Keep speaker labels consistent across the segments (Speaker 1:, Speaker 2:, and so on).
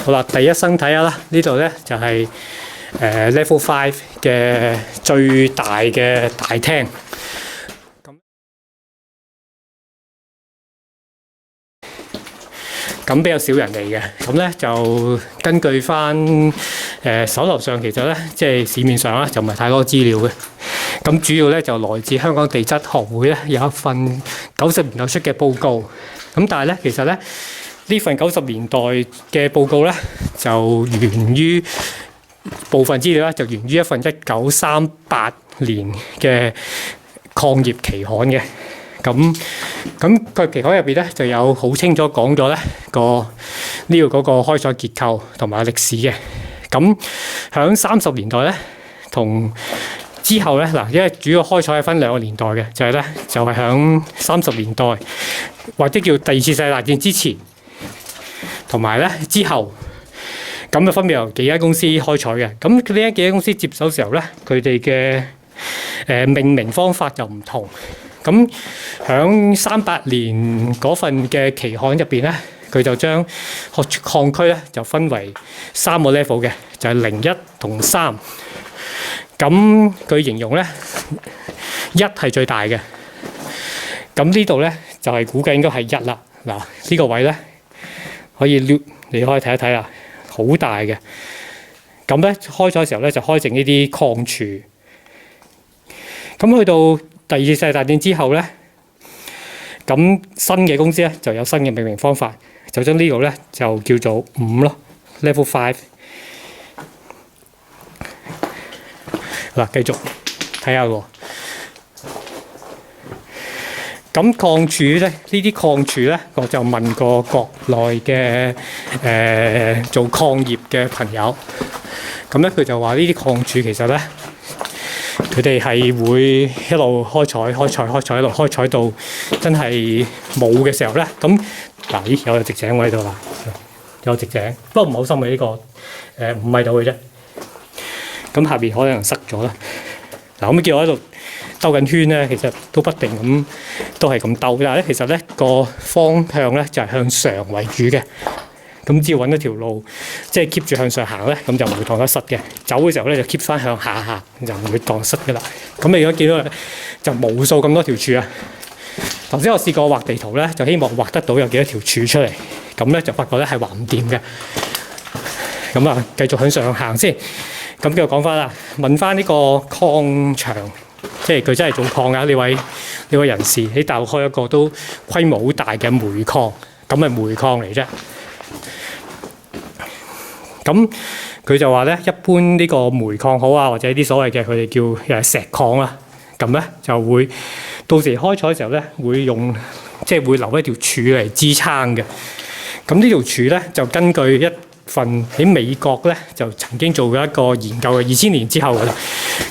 Speaker 1: 好啦，第一身睇下啦，呢度咧就係Level 5嘅最大嘅大廳。咁比較少人嚟嘅，咁咧就根據翻手頭上其實咧，即係市面上咧就唔係太多資料嘅。咁主要咧就來自香港地質學會咧有一份90年代出嘅報告。咁但係咧其實咧呢份90年代嘅報告咧就源於部分資料咧就源於一份1938年嘅礦業期刊嘅。咁佢期刊入邊咧就有好清楚講咗咧呢個嗰個開採結構同埋歷史嘅。咁響30年代咧同之後咧嗱，因為主要開採係分2個年代嘅，就係響30年代或者叫第二次世界大戰之前，同埋咧之後，咁就分別由幾間公司開採嘅。咁呢幾間公司接手時候咧，佢哋嘅命名方法就唔同。咁響38年嗰份嘅期刊入邊咧，佢就將礦區咧就分為3個 level 嘅，就係0、1同3。咁佢形容咧1係最大嘅。咁呢度咧就係估計應該係1啦。嗱，呢個位咧可以你可以睇一睇啦，好大嘅。咁咧開採嘅時候咧就開整呢啲礦柱。咁去到第二次世界大戰之後咧，咁新嘅公司咧就有新嘅命名方法，就將呢度咧就叫做5咯 ，Level 5。嗱，繼續睇下喎。咁礦柱咧，呢啲礦柱咧，我就問過國內嘅做礦業嘅朋友，咁咧佢就話呢啲礦柱其實咧，佢哋係會一路開採一路開採到真係冇嘅時候咧，咁嗱，咦有直井喎喺度啦，有直井，不過唔好深嘅呢個5米度嘅啫。咁下邊可能塞咗啦。嗱，咁見我喺度兜緊圈咧，其實都不定咁，都係咁兜。但係咧，其實咧個方向咧就係向上為主嘅。咁只要揾一條路，即係 keep 住向上行咧，咁就唔會蕩得塞嘅。走嘅時候咧就 keep 翻向下行，就唔會蕩塞嘅啦。咁你而家見到就無數咁多條柱啊！頭先我試過畫地圖咧，就希望畫得到有幾多條柱出嚟，咁咧就發覺咧係畫唔掂嘅。咁啊，繼續向上行先。咁繼續講翻啦，問翻呢個礦場，即係佢真係做礦啊！呢位人士喺大陸開一個都規模好大嘅煤礦，咁係煤礦嚟啫。咁佢就話咧，一般呢個煤礦好啊，或者啲所謂嘅佢哋叫石礦啦，咁咧就會到時開採嘅時候咧，會用即係會留一條柱嚟支撐嘅。咁呢條柱咧就根據一份喺美國咧就曾經做過一個研究嘅2000年之後嘅啦。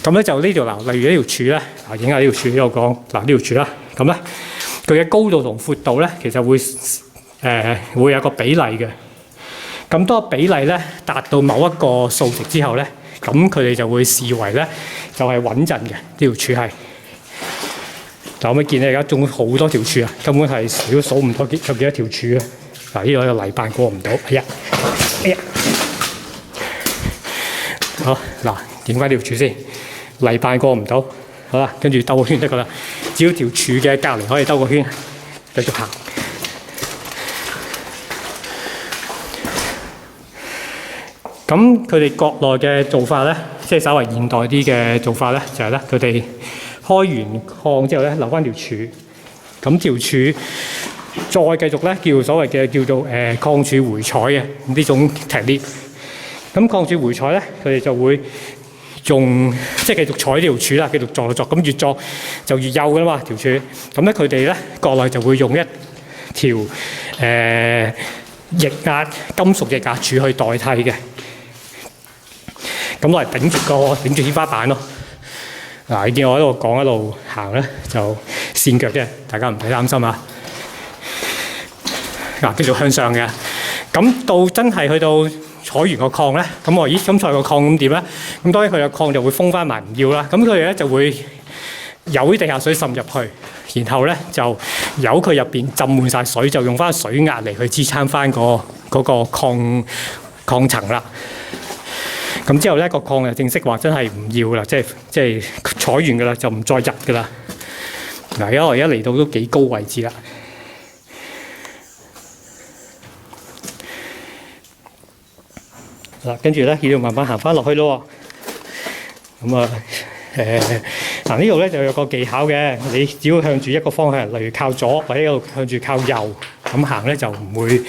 Speaker 1: 咁咧就呢條嗱，例如呢條柱咧，影下呢條柱喺度講嗱呢條柱啦。咁咧佢嘅高度同闊度咧，其實會有個比例嘅。咁多比例咧達到某一個數值之後咧，咁佢哋就會視為咧就係穩陣嘅呢條柱係。嗱，可唔可以見咧？而家種好多條柱啊，根本係數唔到有幾多條柱啊！嗱，呢度有泥板過唔到，哎呀！好嗱，影翻條柱先，泥板過唔到，好啦，跟住兜個圈得噶啦。只要條柱嘅隔離可以兜個圈，繼續行。咁佢哋國內嘅做法咧，即係稍為現代啲嘅做法咧，就係咧佢哋開完礦之後咧，留翻條柱，咁條柱再繼續咧叫所謂嘅叫做礦柱回採嘅呢種 technique。咁礦柱回採咧，佢哋就會用即係繼續採呢條柱啦，繼續鑿，咁越鑿就越幼噶啦嘛條柱。咁咧佢哋咧國內就會用一條液壓金屬液壓柱去代替嘅。咁攞嚟頂住天花板咯。嗱，你見我喺度講一路行咧，就跣腳啫，大家唔使擔心啊。嗱，繼續向上嘅。咁到真係去到採完個礦咧，咁我咁採個礦咁點咧？咁當然佢個礦就會封翻埋唔要啦。咁佢哋咧就會有啲地下水滲入去，然後咧就由佢入邊浸滿晒水，就用翻水壓嚟去支撐翻個礦礦層啦。咁之後咧個礦就正式話真係唔要啦，即係採完㗎啦，就唔再入㗎啦。嗱，因為一嚟到都幾高位置啦。嗱，跟住咧要慢慢行翻落去咯。咁啊嗱呢度咧就有個技巧嘅，你只要向住一個方向，例如靠左或者一路向住靠右咁行咧，就唔會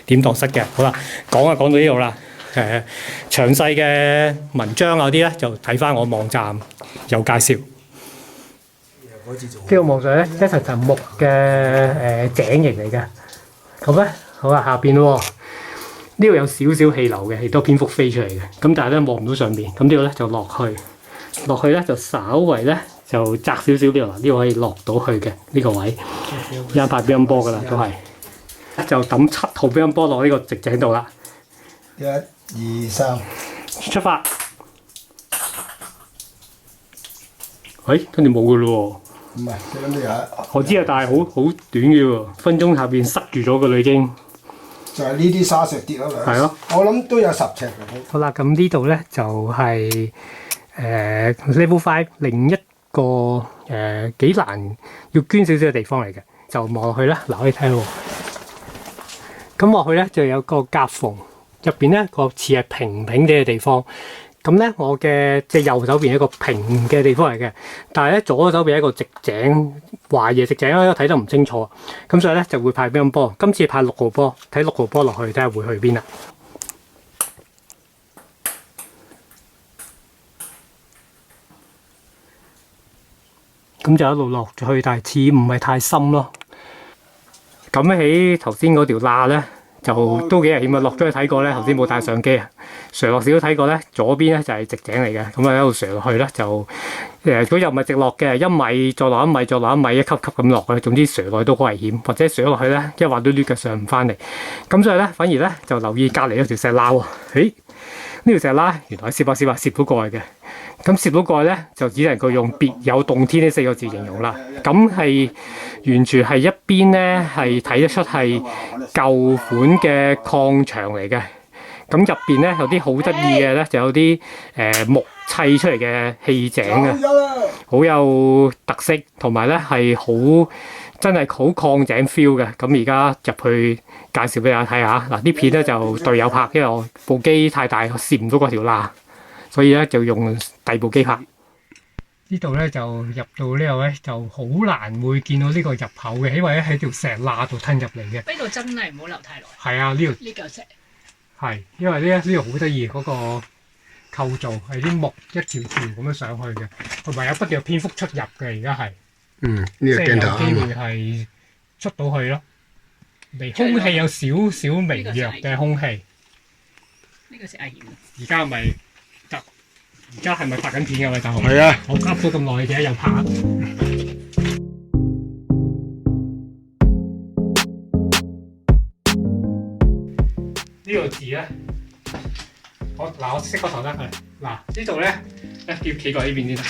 Speaker 1: 點蕩失嘅。好啦，講到呢度啦。詳細嘅文章嗰啲咧，就睇翻我網站有介紹。呢個網上咧一層層木嘅井形嚟嘅。咁咧好啦，下邊咯。呢度有少少氣流嘅，亦都蝙蝠飛出嚟嘅。咁但係咧望唔到上邊。咁呢個咧就落去咧就稍為咧就窄少少啲啦。呢個可以落到去嘅呢個位，有一塊乒乓波㗎啦，都係就抌7號乒乓波落呢個直井度啦。
Speaker 2: 1、2、3，
Speaker 1: 出發！跟住冇㗎咯
Speaker 2: 喎。唔係，你諗住下。
Speaker 1: 我知啊，但係好短嘅喎，分鐘下邊塞住咗㗎啦已經。
Speaker 2: 就係呢啲沙石跌咗兩。
Speaker 1: 係咯。
Speaker 2: 我諗都有10尺嘅。
Speaker 1: 好啦，咁呢度咧就係Level 5另一個幾難要捐少少嘅地方嚟嘅，就望落去啦。嗱，可以睇喎。咁落去咧就有個夾縫。入邊咧個似係平地嘅地方，咁咧我嘅即係右手邊係一個平嘅地方嚟嘅，但係咧左手邊係一個直井，懷疑直井咧睇得唔清楚，咁所以咧就會派乒乓波。今次派6號波，睇6號波落去睇下會去邊啦。咁就一路落咗去，但係似唔係太深咯。咁喺頭先嗰條罅咧。就都幾危險啊！落咗去睇過咧，頭先冇帶相機啊，垂落少少睇過咧，左邊咧就係直井嚟嘅，咁啊一路垂落去咧就佢又唔係直落嘅，1米再落1米再落1米，一級級咁落嘅，總之垂落去都好危險，或者垂落去咧一滑嘟嘟嘅上唔翻嚟，咁所以咧反而咧就留意隔離嗰條石罅喎，呢條石罅原來攝到過去嘅，咁攝到過去咧就只能夠用別有洞天呢4個字形容啦。咁係完全係一邊咧係睇得出係舊款嘅礦場嚟嘅，咁入邊咧有啲好得意嘅咧，就有啲木砌出嚟嘅氣井啊，好有特色，同埋咧係好真係好礦井 feel 嘅。咁而家入去介紹俾大家睇下，嗱啲片咧就隊友拍，因為我部機太大，我攝唔到嗰條罅，所以咧就用第二部機拍。呢度咧就入到呢度咧就好難會見到呢個入口嘅，因為咧喺條石罅度吞入嚟嘅。
Speaker 3: 呢度真係唔好留太耐。係
Speaker 1: 啊，呢度
Speaker 3: 呢嚿石
Speaker 1: 係因為呢度好得意嗰個構造係啲木一條條咁樣上去嘅，同埋有不斷有蝙蝠出入嘅。而家係
Speaker 2: 呢個鏡頭
Speaker 1: 即係有機會係出到去咯。空氣有少少微弱嘅空氣。
Speaker 3: 呢個石危險。
Speaker 1: 而家咪得。而家係咪拍緊片㗎？大雄
Speaker 2: 係啊，
Speaker 1: 我噏咗咁耐嘅又拍。呢個字咧，我熄個頭得佢。嗱呢度咧，要企過呢邊先得。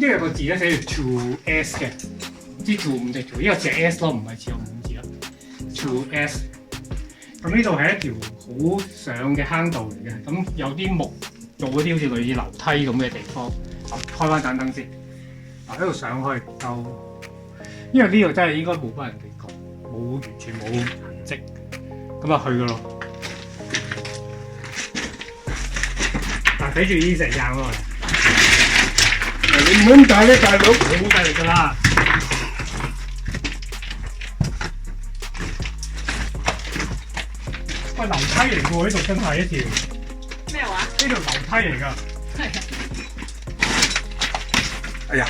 Speaker 1: 呢個字咧寫住 to S 嘅，唔知 to 唔定 to，呢個字係 S 咯，唔係字有5字咯。to S。咁呢度係一條好上嘅坑道嚟嘅，咁有啲木。做嗰啲好似類似樓梯咁嘅地方，開翻盞燈先。嗱，呢度上去就，因為呢度真係應該冇乜人嚟過，完全冇痕跡，咁啊去噶咯。嗱，睇住呢石硬喎，
Speaker 2: 你唔好咁大咧，大佬，
Speaker 1: 好大力噶啦。喂，樓梯嚟㗎喎，呢度真係一條。
Speaker 3: 咩話？
Speaker 1: 呢條樓梯嚟㗎。
Speaker 3: 係。
Speaker 2: 哎呀！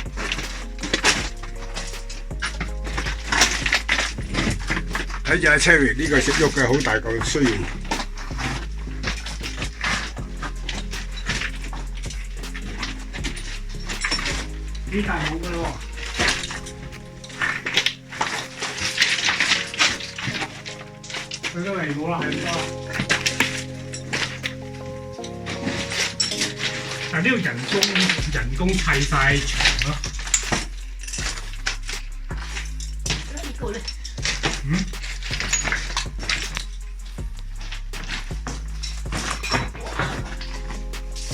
Speaker 2: 睇住阿 Cherry 呢個識喐嘅好大嚿需要。
Speaker 1: 呢大冇㗎咯喎。佢都嚟冇啦，係咁多。但係呢度人工砌晒牆咯。
Speaker 3: 呢個咧？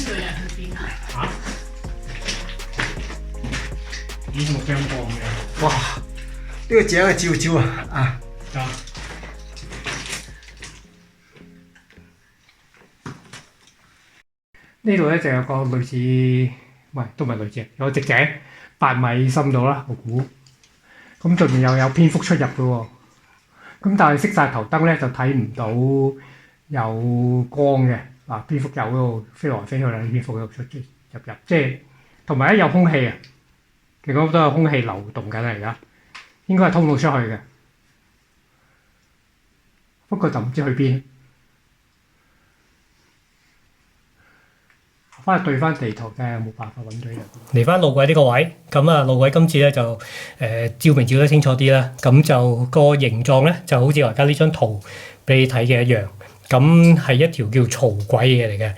Speaker 3: 句咧去邊啊？
Speaker 1: 嚇？咦，冇聽過嘅。
Speaker 2: 哇！呢個井係照照啊！
Speaker 1: 啊！呢度咧就有個類似，喂，都唔係類似，有個直井8米深度啦，我估。咁上面又有蝙蝠出入嘅喎。咁但係熄晒頭燈咧，就睇唔到有光嘅。嗱，蝙蝠有嗰度飛來飛去啦，蝙蝠喺度出入，即係同埋咧有空氣啊！其實都有空氣流動緊啦，而家應該係通到出去嘅。不過就唔知去邊。翻去對翻地圖睇下有冇辦法揾到人。嚟翻路軌呢個位，咁啊路軌今次咧就照明照得清楚啲啦。咁就個形狀咧就好似我而家呢張圖俾你睇嘅一樣。咁係一條叫槽軌嘅嚟嘅，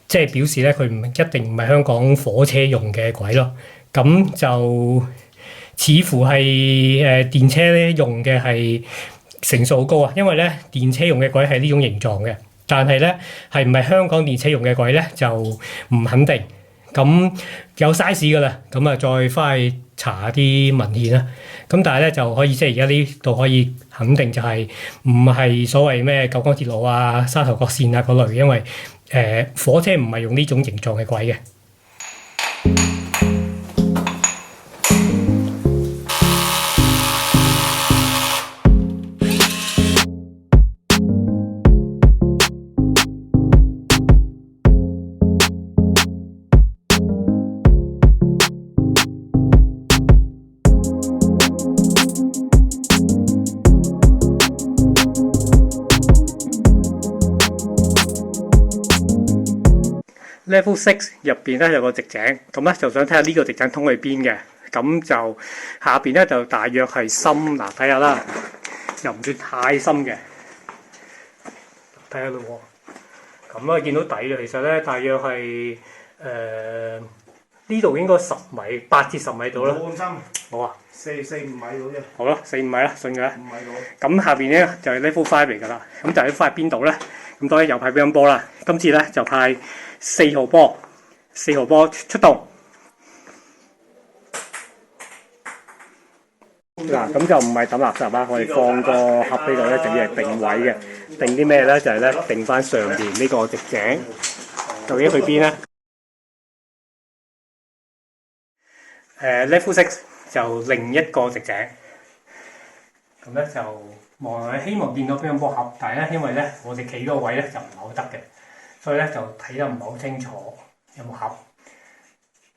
Speaker 1: 即係表示咧佢唔一定唔係香港火車用嘅軌咯。咁就似乎係電車咧用嘅係成數好高啊，因為咧電車用嘅軌係呢種形狀嘅。但係咧，係唔係香港電車用嘅軌咧，就唔肯定。咁有 size 㗎啦，咁啊再翻去查下啲文獻啦。咁但係咧就可以即係而家呢度可以肯定就係唔係所謂咩九廣鐵路啊、沙頭角線啊嗰類，因為火車唔係用呢種形狀嘅軌嘅。Level 6入邊咧有個直井，咁咧就想睇下呢個直井通去邊嘅，咁就下邊咧就大約係深，嗱睇下啦，又唔算太深嘅，睇下咯喎，咁啊見到底啦，其實咧大約係呢度應該10米，8至10米到啦。
Speaker 2: 冇咁深，
Speaker 1: 好啊
Speaker 2: 4-5米到啫。
Speaker 1: 好啦，4-5米啦，信嘅。
Speaker 2: 5米到。
Speaker 1: 咁下邊咧就係 Level 5嚟㗎啦，咁就係翻去邊度咧？咁當然又派乒乓波啦，今次咧就派4號波出動。嗱，咁就唔係抌垃圾啦，我哋放個盒呢度咧，就要係定位嘅。定啲咩咧？就係咧定翻上邊呢個直井，究竟去邊咧？Level 6就另一個直井，咁咧就希望見到乒乓波盒，但係咧因為咧我哋企嗰個位咧就唔係好得嘅，所以咧就睇得唔係好清楚有冇盒。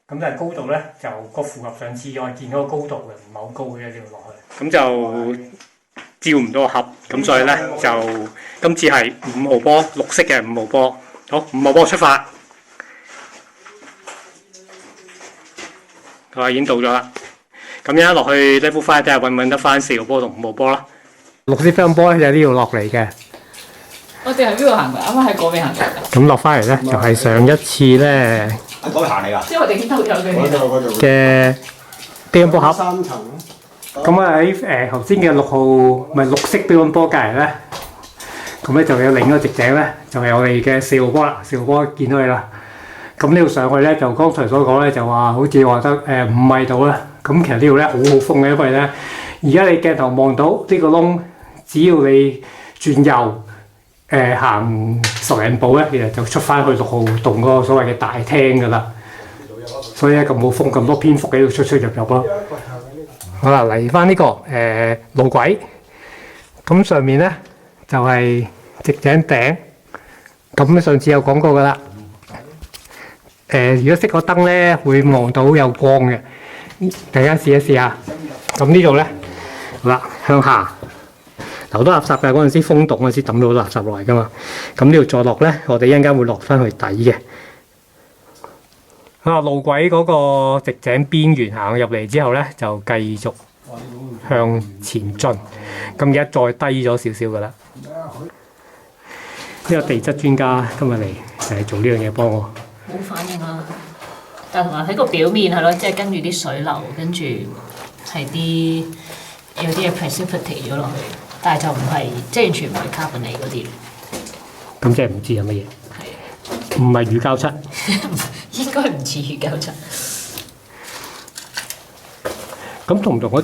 Speaker 1: 咁但係高度咧就個符合上次我見到個高度嘅，唔係好高嘅呢度落去。咁就照唔到個盒，咁所以咧就今次係5號波，綠色嘅5號波。好，5號波出發。佢話已經到咗啦。咁而家落去 Level 5睇下揾唔揾得翻4號波同5號波啦。綠色乒乓波咧就喺呢度落嚟嘅。
Speaker 3: 我哋喺邊度行㗎？啱啱喺嗰邊行㗎。
Speaker 1: 咁落翻嚟咧就係上一次咧
Speaker 2: 喺嗰邊行嚟㗎。
Speaker 3: 即係我哋呢度有嘅。
Speaker 1: 嘅乒乓波盒。
Speaker 2: 3層。
Speaker 1: 咁啊喺頭先嘅6號咪綠色乒乓波隔離咧，咁咧就有另一個直井咧，就係我哋嘅4號波啦。4號波見到你啦。咁呢度上去咧就剛才所講咧就話好似話得5米度啦。咁其實呢度咧好好風嘅，因為咧而家你鏡頭望到呢個窿，只要你轉右行10零步咧，其實就出翻去6號洞嗰個所謂嘅大廳㗎啦。所以咧咁冇風，咁多蝙蝠喺度出入咯。好啦，嚟翻呢個路軌，咁上面咧就係直井頂。咁上次有講過㗎啦。如果熄個燈咧，會望到有光嘅。大家試一試下。咁呢度咧，好啦，向下留多垃圾嘅嗰陣時，風動嗰陣時抌到垃圾落嚟㗎嘛。咁呢度再落咧，我哋一陣間會落翻去底嘅。啊，路軌嗰個直井邊緣行入嚟之後咧，就繼續向前進。咁而家再低咗少少㗎啦。呢個地質專家今日嚟就係做呢樣嘢幫我。
Speaker 3: 冇反應啦，但同埋喺個表面係咯，即係跟住啲水流，跟住係有啲嘢 precipitate 咗落去，但係就唔係即係完全唔係 carbonate 嗰啲。
Speaker 1: 咁即係唔知有乜嘢。
Speaker 3: 係。
Speaker 1: 唔係乳膠漆。
Speaker 3: 應該唔似乳膠漆。
Speaker 1: 咁同唔同嗰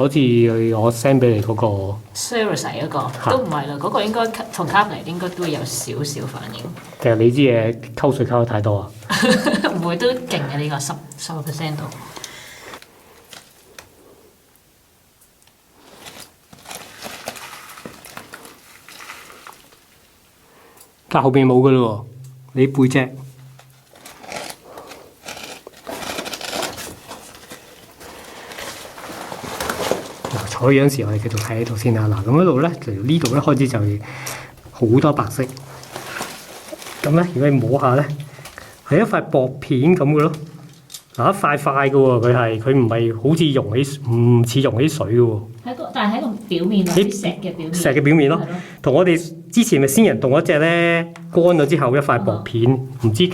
Speaker 1: 次我 send 俾你嗰個？
Speaker 3: Cerise 嗰個都唔係啦，嗰個應該同 Cabernet 應該都會有少少反應。
Speaker 1: 其實你知嘢溝水溝得太多啊？
Speaker 3: 唔會都勁嘅呢個10% 度。
Speaker 1: 但後邊冇噶咯喎，你背脊。坐嗰陣時，我哋繼續睇喺度先啦。嗱，咁嗰度咧，就由呢度咧開始就好多白色。咁咧，如果你摸下咧，係一塊薄片咁嘅咯。嗱，一塊塊嘅喎，佢唔係好似唔似溶起水嘅喎。
Speaker 3: 但係喺個表面咯，啲石嘅表面。
Speaker 1: 石嘅表面咯，同我哋之前咪仙人洞嗰隻咧，乾咗之後一塊薄片，唔知。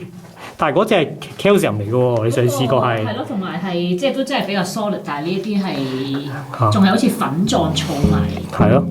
Speaker 1: 但係嗰隻係 calcium 嚟嘅喎，你上次試過係。
Speaker 3: 係咯，同埋係即係都真係比較 solid，但係呢一啲係仲係好似粉狀儲埋。
Speaker 1: 係咯。